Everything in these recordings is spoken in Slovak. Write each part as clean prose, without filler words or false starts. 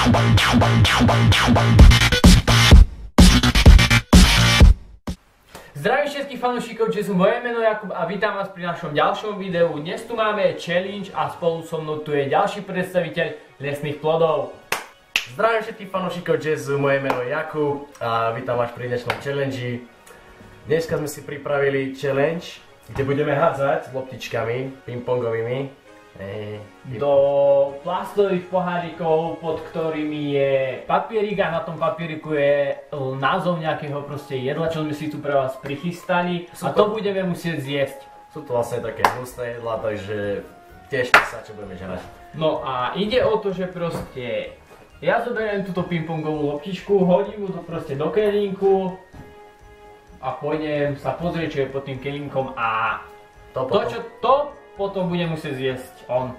Zdravím všetkých fanúšikov, že sú moje meno Jakub a vítam vás pri našom ďalšom videu. Dnes tu máme challenge a spolu so mnou tu je ďalší predstaviteľ lesných plodov. Zdravím všetkých fanúšikov jazzu, moje meno je Jakub a vítam vás pri dnešnom challenge. Dneska sme si pripravili challenge, kde budeme hádzať loptičkami, pingpongovými Do plastových pohárikov, pod ktorými je papierik a na tom papieriku je názov nejakého proste jedla, čo sme si tu pre vás prichystali a to budeme musieť zjesť. Sú to vlastne také hnusné jedlá, takže tešte sa, čo budeme žrať. No a ide o to, že proste ja zoberiem túto pingpongovú loptičku, hodím ju proste do kelínku a pôjdem sa pozrieť, čo je pod tým kelínkom a to potom bude musieť zjesť on.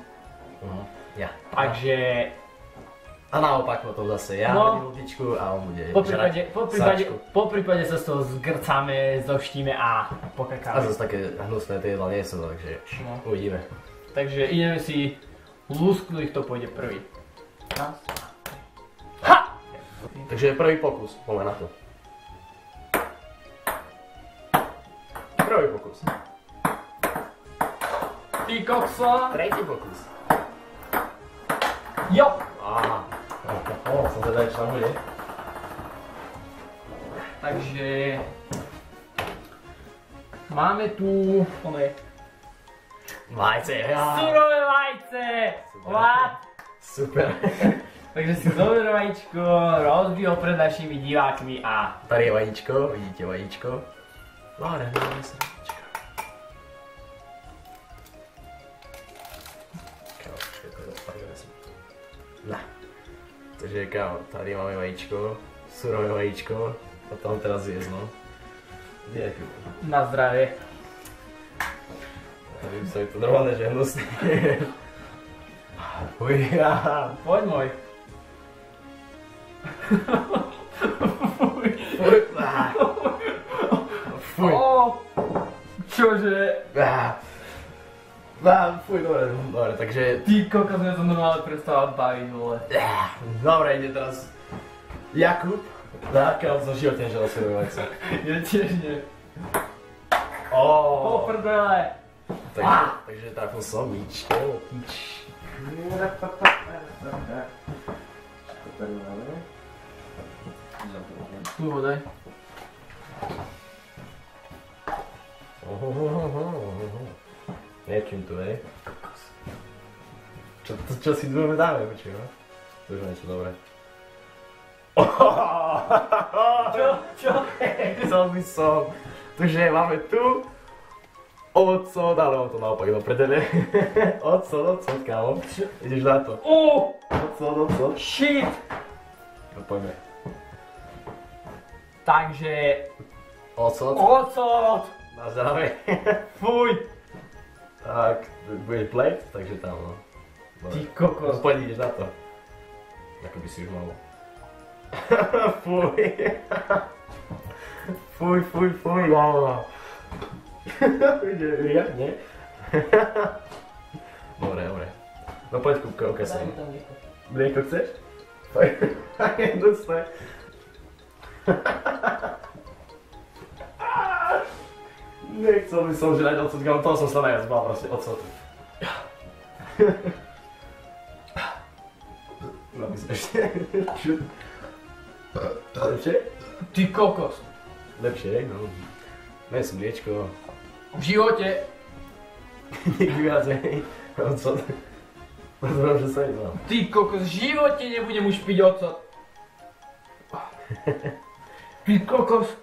Ja. Takže... A naopak potom zase ja hodím loptičku a on bude žrať sáčku. Po prípade sa z toho zgrcáme, zoštíme a pokakáme. A zase také hnusné tie jedlá nie sú, takže uvidíme. Takže ideme si lusknúť, kto pôjde prvý. Raz, dva, tri. Ha! Takže prvý pokus, poďme na to. Prvý pokus. Ty kokso! Tretí pokus. Jo! Som teda čo tam bude. Takže... Máme tu... Vajce, surové vajce! What? Super. Takže si zober vajíčko, rozbij ho pred našimi divákmi a... Tady je vajíčko, vidíte vajíčko. Láre, dáme sa vajíčko. Na. Takže kámo, tady máme vajíčko, surové vajíčko, a tam teraz jesť, no. Jakub. Na zdravie. Vím sa, je to normálne, že hnusné. Uj, aha. Poď môj. Fuj. Fuj. Čože? Fuj, dobre, takže... Ty kokos, mňa to normálne prestáva baviť, vole. Dobre, ide teraz Jakub. Kámo, som v živote nežal surové vajce. Ja tiež nie. Poprdele. Takže trafil som míčko. Tu ho daj. Niečím tu, hej. Čo si dúme dáme, počuj, no? To už niečo dobré. Čo? Chcel by som. Takže máme tu ocot, ale on to naopak do prdele. Ocot, kámo. Ideš na to. Ocot. Shit! No poďme. Takže... Ocot. Na zdravie. Fuj! Tak, bude plate, takže tam, no. Ty kokos. No poď, ideš na to. Ako by si už mal. Fuj, no. Ide riadne. Dobre. No poď, Kupka, ukaz sa. Mlieko chceš? Poď, je dusné. Nechcel by som žrať ocot, toho som sa najviac bál, proste ocot. Mám si ešte. Lepšie? Ty kokos. Lepšie, no. Nes mliečko. V živote. Nikdy viac, hej. Ocot. Pozrám, že sa jedná. Ty kokos, v živote nebudem už piť ocot. Ty kokos.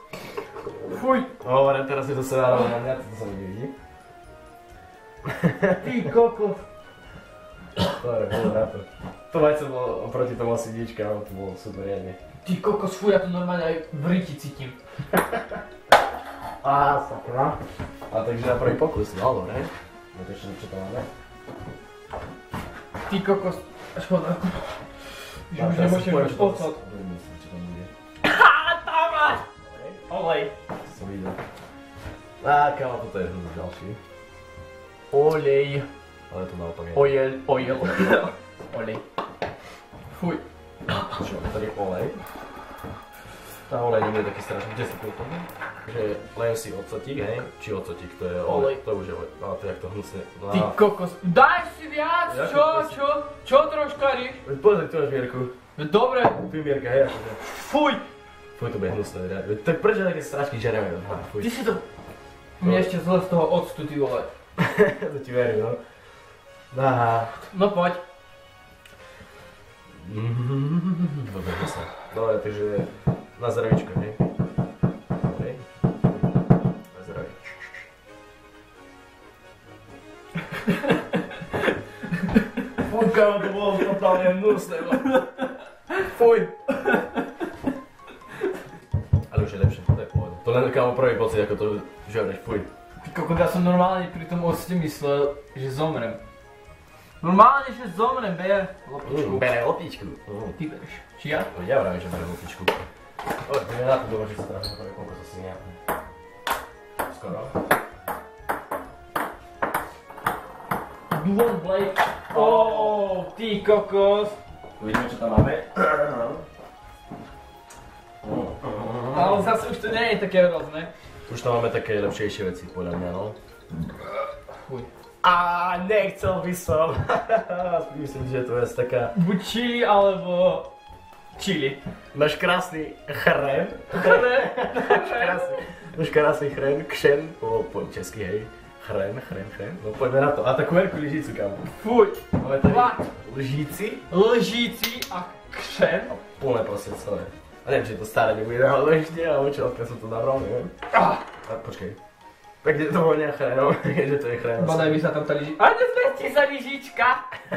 Fuj. Dobre, teraz je to sa na mňa, to sa mi nevidí. Ty kokos. Dobre, bolo na to. To vajce bolo oproti tomu asi nička, ale to bolo super riadne. Ty kokos, fuj, ja to normálne aj v ryti cítim. Sakra. A takže na prvý pokus, no dobre. No to ešte čo tam máme? Ty kokos, škoda. Že už nemôžem mať ocot. Budeme si, čo tam bude. Tam máš! Olej. Som videl. Kámo, toto je ďalší. Olej. Ale to naopak je. Olej. Olej. Fuj. Čo, tady olej. Tá olej nie je taký strašný, kde si kúpil? Že len si ocotík, hej? Či ocotík, to je olej. To už je olej. No to je jak to hnusne. Ty kokos. Daj si viac, čo troškaríš? Pozri, tu máš mierku. Dobre. Tu je mierka, hej, akože. Fuj. Fuj, to bude hnusné, reálne. Tak prečo také strašky žereme? Fuj. Ty si to... Mne ešte zle z toho octu, ty vole. To ti verím, no. Aha. No poď. Dobre, hnusné. Dobre, takže na zdravíčko, hej? Hej? Na zdraví. Fuj, kámo, to bolo totálne hnusné, fuj. Ale už je lepšie, to je pohoda. To len kámo prvý pocit, ako to žereš, fuj. Ty kokos, ja som normálne pri tom octe myslel, že zomrem. Normálne, že zomrem, ber lopičku. Bere lopičku. Ty bereš. Či ja? Ja vravím, že bere lopičku. Poďme na to doma, že sa strašne povie, koľko sa si nejak. Skoro. Dual blade. Ty kokos. Uvidíme, čo tam máme. Ale zase už to nie je také hrozné. Už tam máme také lepšejšie veci, podľa mňa, no. Fuj. A nechcel by som. Myslím, že to je taká... Buď chili, alebo... Chili. Náš krásny chren. Náš krásny chren, kšen, po česky, hej. Chren. No poďme na to. A takú veľkú lyžicu, kam. Fuj. Máme tady What? lžíci. A kšen. A plné proste celé. A neviem, či to staré nebude náhodou ešte, alebo čo, odkiaľ som to nabral, neviem. A počkej. Pekne to vonia chrenom, keďže to je chrenom. Badaj by sa tam tá lyžička. A nezmestí sa lyžička.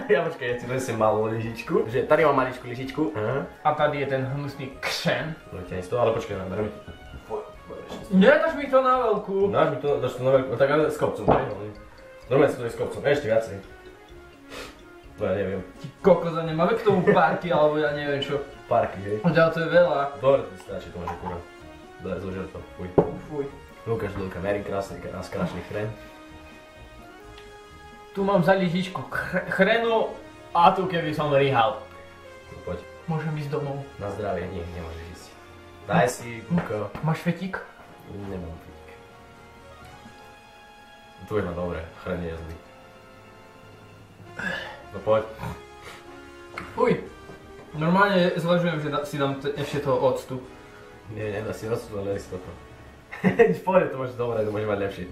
Ja počkej, ja ti donesem malú lyžičku. Že tady mám maličku lyžičku. A tady je ten hnusný kšen. No ťa to, ale počkej, naberem. Nedáš mi to na veľkú. Dáš mi to, dáš to na veľkú, no tak ale s kopcom, hej? Normálne si to je s kopcom, ešte viacej. No ja neviem. Ty kokos, a nemáme k tomu párky, alebo ja neviem čo. Párky, hej. Ale to je veľa. Dobre, to stačí, to máš akurát. Dobre, zožer to, fuj. Fuj. Lukáš do kamery, krásny chren. Tu mám za lyžičku chrenu a tu keby som rýhal. No poď. Môžem ísť domov. Na zdravie, nie, nemôžeš ísť. Daj si, kúko. Máš fetík? Nemám fetík. Tu je ma dobre, chren je zlý. No poď. Fuj. Normálne zvažujem, že si dám ešte toho octu. Nie, nedá si octu, ale si toto. Poď, to máš dobre, to môže mať lepšie.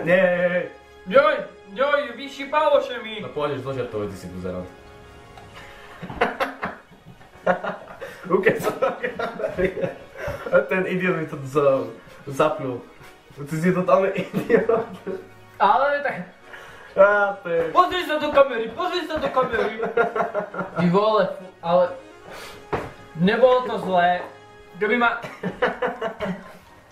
Nie. Joj, vyšípalo še mi. No pôjdeš do žertove, ty si buzerant. Ukáž sa na kamery. A ten idiot mi to zapnul. Ty si totálny idiot. Ale tak... Pozri sa do kamery. Ty vole, ale... Nebolo to zlé. Keby ma...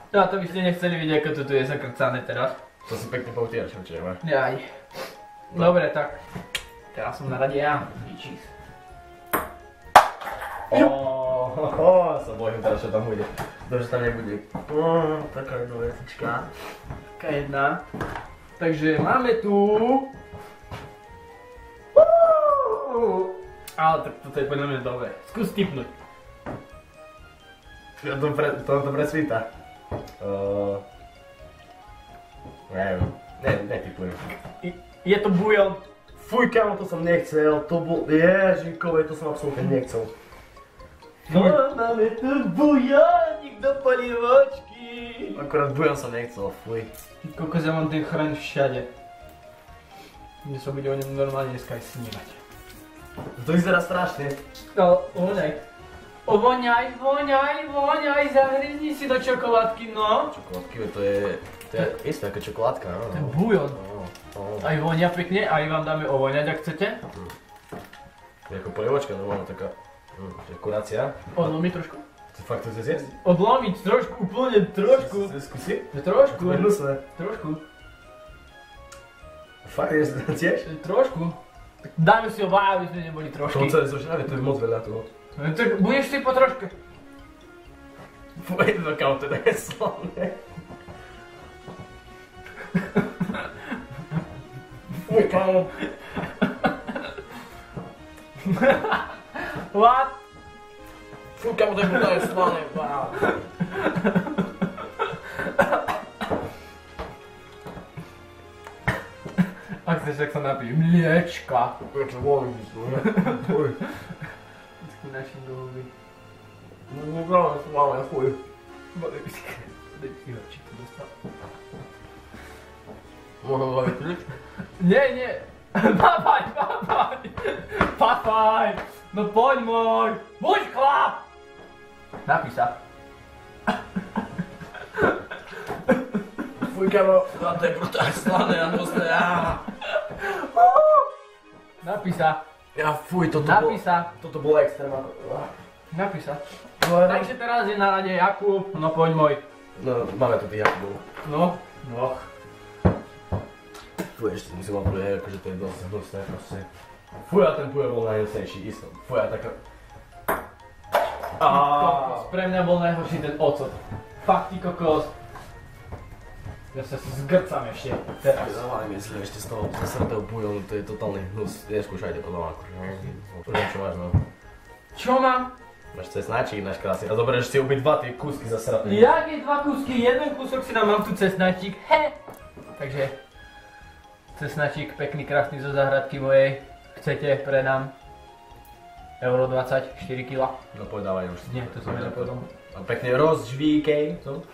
No to by ste nechceli vidieť, ako to tu je zakrcané teraz. To si pekne poutieraš, určite máš. Jaj. Dobre, tak. Teraz som na rade ja. Vyčís. Sa bojím teraz, čo tam bude. To, že tam nebude. Taká jedna vecička. Taká jedna. Takže máme tu... Ale tak toto je podľa mňa dobré. Skús tipnúť. To presvíta. Neviem. Netipujem. Je to bujon. Fuj, kámo, to som nechcel. To bol... Ježikové, to som absolútne nechcel. No, máme tu bujónik do polievočky. Akorát bujon som nechcel, fuj. Ty kokos, ja mám ten chren všade. Mne sa bude o ňom normálne dneska aj snívať. To vyzerá strašne. Ale voňaj, zahryzni si do čokoládky, no. Čokoládky, to je isté ako čokoládka, no. To je bujon. Aj vonia pekne, aj vám dáme ovoňať, ak chcete. Je ako polievočka, normálne taká kurácia. Odlomiť trošku. Ty fakt to chceš jesť? Odlomiť trošku, úplne trošku. Skúsi? Trošku. To je hnusné. Trošku. Fakt jesť tiež? Trošku. Dáme si obaja, aby sme neboli trošky. To je zožrave, to je moc veľa toho. Tak budeš si po troške. Fuj, no kámo, to je také slavné. Fuj, kámo. What? Fuj, kamo, to je brutálne slané. Ak chceš, tak sa napij mliečka. Čo volím si ne? Fuj. Vždycky našim doby. No, brutálne slané, fuj. Boli by si ho, či to dostal. Môžem to vypiliť? Nie. Papaj. Papaj. No poď môj. Buď chlap. Napí sa. Fuj, kamo, to je brutálne slané a hnusné. Napí sa. Ja fuj, Napí sa. toto bolo extrémne. Napí sa. Takže teraz je na rade Jakub. No poď môj. No, máme tu tých Jakubov. No. Fuj, ešte musím odpovedať, akože to je dosť hnusné proste. Fuj, a ten pujer bol najhnusnejší, isto. Fuj, a taká... Kokos, pre mňa bol najhorší ten ocot. Fakt, ty kokos. Ja sa si zgrcam ešte teraz. Zavali myslím ešte z toho srtého bujonu, to je totálny hnus. Neskúšajte to doma, akože. Neviem čo máš, no. Čo mám? Máš cesnáčik náš krásny a zoberieš si obidva tie kúsky za sraté. Jaké dva kúsky? Jeden kúsok si dám, mám tu cesnačík. Takže cesnačík, pekný, krásny zo záhradky mojej. Chcete, predám. Euro 20, 4 kg. No povedávaj už. Nie, to som nepovedal. A pekne rozžvíkej, co?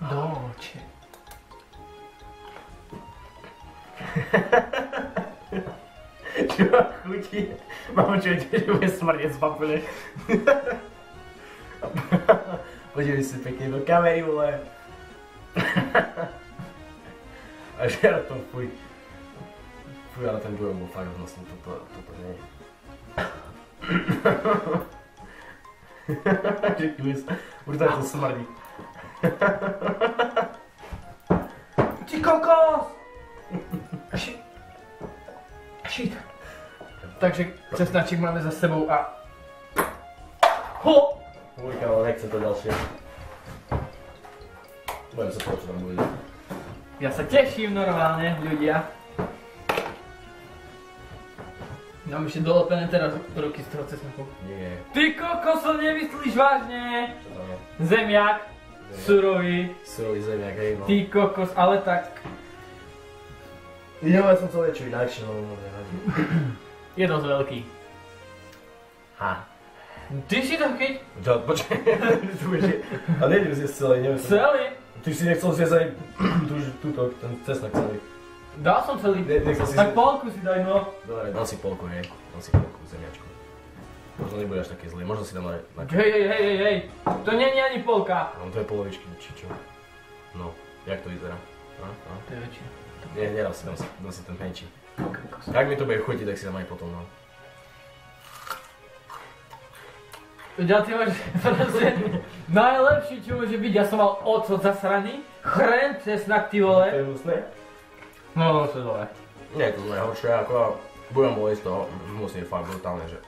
Doče. Čo ma chutí? Mamo, čo je tiež bude smrdeť z papule. Podívej si pekne do kamery, vole. A žiaľ to fuj. Fuj, ale ten bujon bol fakt hnusný, toto nie je. Že kus, brutálne to smrdí. Ty kokos! Shit. Takže cesnačík máme za sebou a... Ho! Fuj, kámo, nechcem to ďalšie. Budem sa toho, čo tam bude. Ja sa teším normálne, ľudia. Mám ešte dolepené teraz ruky z toho cesnaku. Nie. Ty kokos, to nemyslíš vážne? Čo tam je? Zemiak. Surový. Surový zemiak, hej, no. Ty kokos, ale tak... Ja som to niečo inakšie, no nevadí. Je dosť veľký. Ha. Ty si to keď? Čo, počkaj, tu budeš... A nejdem zjesť celý, neviem. Celý? Ty si nechcel zjesť aj túto, ten cesnak celý. Dal som celý. Nechcel si Tak polku si daj, no. Dobre, dal si polku, hej. Dal si polku zemiačku. Možno nebude až také zlé, možno si dám na... Hej. To nie je ani polka. No to je polovičky, či čo. No, jak to vyzerá? No. To je väčšie. Nie, nedám si ten menší. Ak mi to bude chutiť, tak si dám aj potom, no. Ja ty máš proste najlepší, čo môže byť, ja som mal ocot zasraný, chren, cesnak, ty To vole. je hnusné? No, to je dole. Nie je to najhoršie, ako budem bol ísť toho, musí je fakt brutálne, že...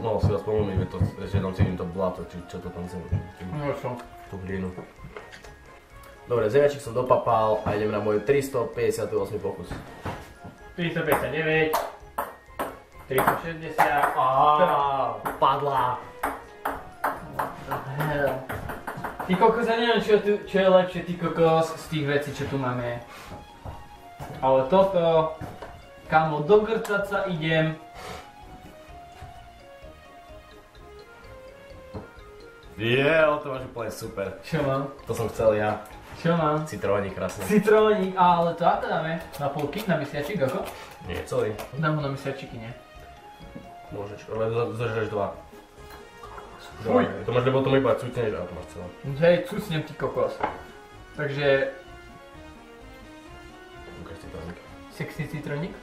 Mohol si vás pomômiť, že tam cítim to blato, či čo to tam cítim. No čo? Tú hlinu. Dobre, zemiačik som dopapal a idem na môj 358 pokus. 359, 360, Padla! Ty kokos, ja neviem čo je lepšie, ty kokos, z tých vecí, čo tu máme. Ale toto, kamo, dogrcať sa idem. To máš úplne super. Čo mám? To som chcel ja. Čo mám? Citrónik krásne. Citrónik, ale to ako dáme? Na polky, na mesiačik, ako? Nie, celý. Dám ho na mesiačiky, nie? Môžeš, ale zožreš dva. Fuj. To máš, lebo to mi iba cucneš a to máš celé. Hej, cucnem ty kokos. Takže... Ukáž citrónik. Sexy citrónik?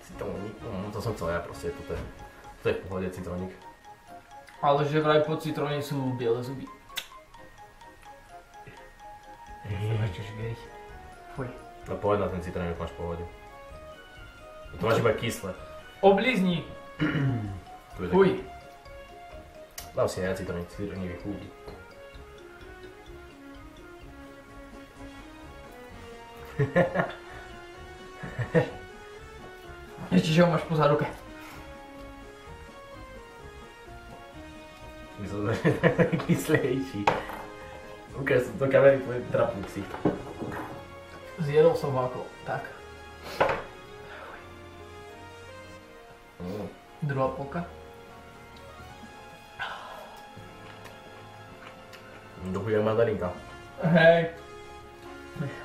Citrónik. To som chcel ja proste, to je v pohode citrónik. Ale že vraj po citróne sú biele zuby. Chceš gej? Fuj. No povedz na ten citrónik, máš v pohode. To máš iba kyslé. Oblizni. Tu je Fuj. Dám si aj citrónik je chuť. Ešte, že ho máš poza ruke. Myslím, že je kyslejší. Ukáž som do kamery tvoj trapný ksich. Zjedol som ho ako tak. Druhá polka. Dochutí jak mandarinka. Hej.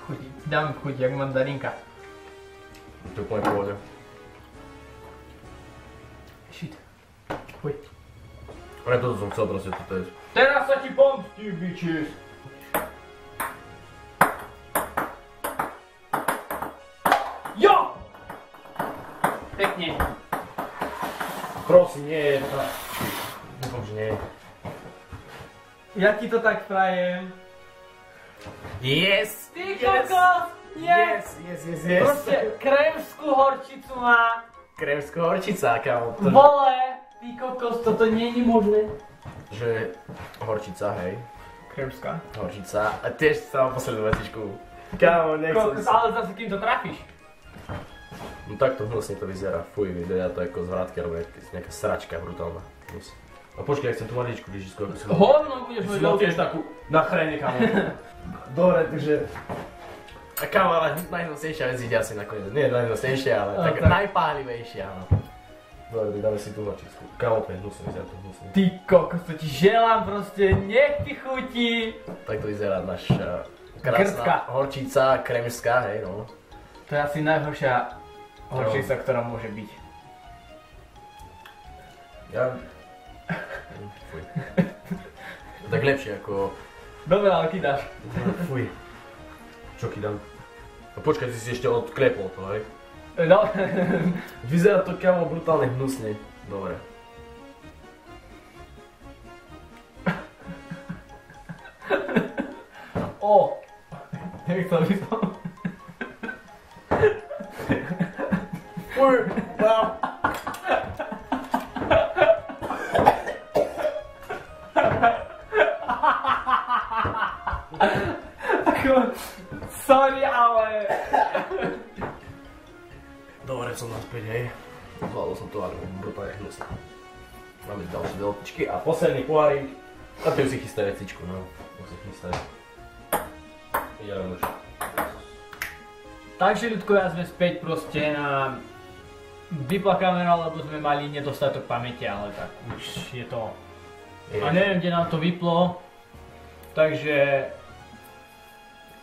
Chutí, dám chuť jak mandarinka. To je úplne v pohode. Shit. Chuj. Pre toto som chcel proste, toto je... Teraz sa ti pomstí, bitches. Jo! Pekne. Prosím, nie je to... Dúfam, že nie je. Ja ti to tak prajem. Yes! Ty kokos! Yes, yes, yes, yes. Proste kremskú horčicu má. Kremská horčica, kámo. To... Vole! Ty kokos, toto nie je možné. Že... Horčica, hej. Kremská. Horčica. A tiež sa mám poslednú vecičku. Kámo, nechcem Kokos, si... ale zase kým to trafíš. No takto hnusne to vyzerá. Fuj, vyzerá to ako z vrátky, alebo nejaká sračka brutálna. A počkaj, ja chcem tú maličku lyžičku, ako si... Hovno budeš Si mať mal tiež takú na chrene, kámo. Dobre, takže... A kámo, ale najhnusnejšia vec ide asi nakoniec. Nie najhnusnejšia, ale tak tak. najpálivejšia, áno. Dobre, tak dáme si tú horčicku. Kámo, to je hnusné, vyzerá to hnusné. Ty kokos, to ti želám proste, nech ti chutí. Tak to vyzerá naš Krtka. krásna horčica, kremská, hej no. To je asi najhoršia horčica, ktorá môže byť. Ja... Fuj. To tak lepšie ako... Dobre, ale ty dáš. Fuj. Čo kydám? No počkaj, ty si ešte odklepol to, hej? No. Vyzerá to kámo brutálne hnusne. Dobre. O! Nechcel by som. Fuj! Sorry, ale... Dobre, som naspäť, hej. Zvládol som to, ale brutálne hnusné. Máme ďalšie veľpičky a posledný pohárik. A ty už si chystaj vecičku, no. Už si chystaj. Ideme už. Takže ľudkovia sme späť proste na... Vypla kamera, lebo sme mali nedostatok pamäti, ale tak už je to... A neviem, kde nám to vyplo. Takže...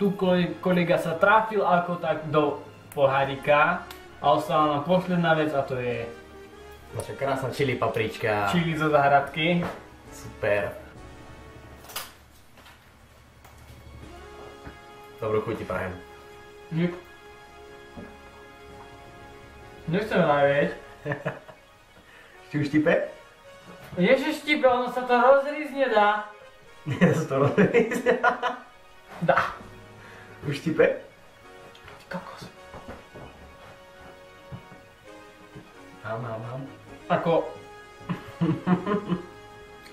Tu kolega sa trafil ako tak do pohárika. A ostala nám posledná vec a to je... Naša krásna čili paprička. Čili zo záhradky. Super. Dobrú chuť ti prajem. Dík. Nechcem najviac. Ti už tipe? Ježiš tipe, ono sa to rozrísť nedá. Nie sa to rozrísť. Dá. Už tipe? Ty kokos. Mám. Ako...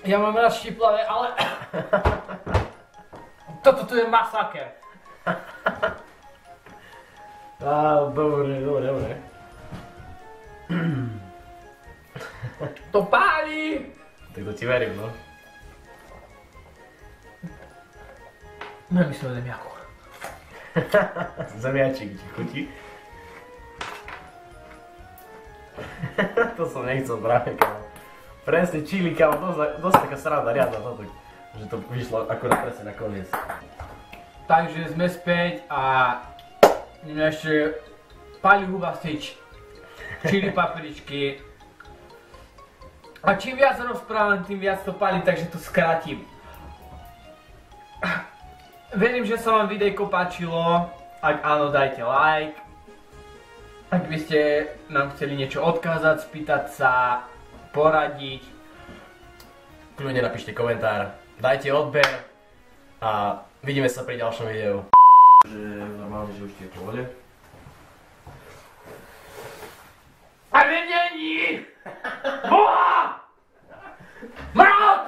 Ja mám raz štiplavé, ale... Toto tu je masaker. Dobre. To páli! Tak to ti verím, no. Nemyslel zemiaku. Zemiačik ti chutí? To som nechcel práve, kámo. Presne čili, kámo, dosť taká sranda, riadna toto. Že to vyšlo akurát presne na koniec. Takže sme späť a... Mňa ešte... Páli huba z tej čili papričky. A čím viac rozprávam, tým viac to páli, takže to skrátim. Verím, že sa vám videjko páčilo. Ak áno, dajte like. Ak by ste nám chceli niečo odkázať, spýtať sa, poradiť. Kľudne napíšte komentár, dajte odber a vidíme sa pri ďalšom videu. Že normálne, že už ti je v pohode. Ale není! Boha! Mrak!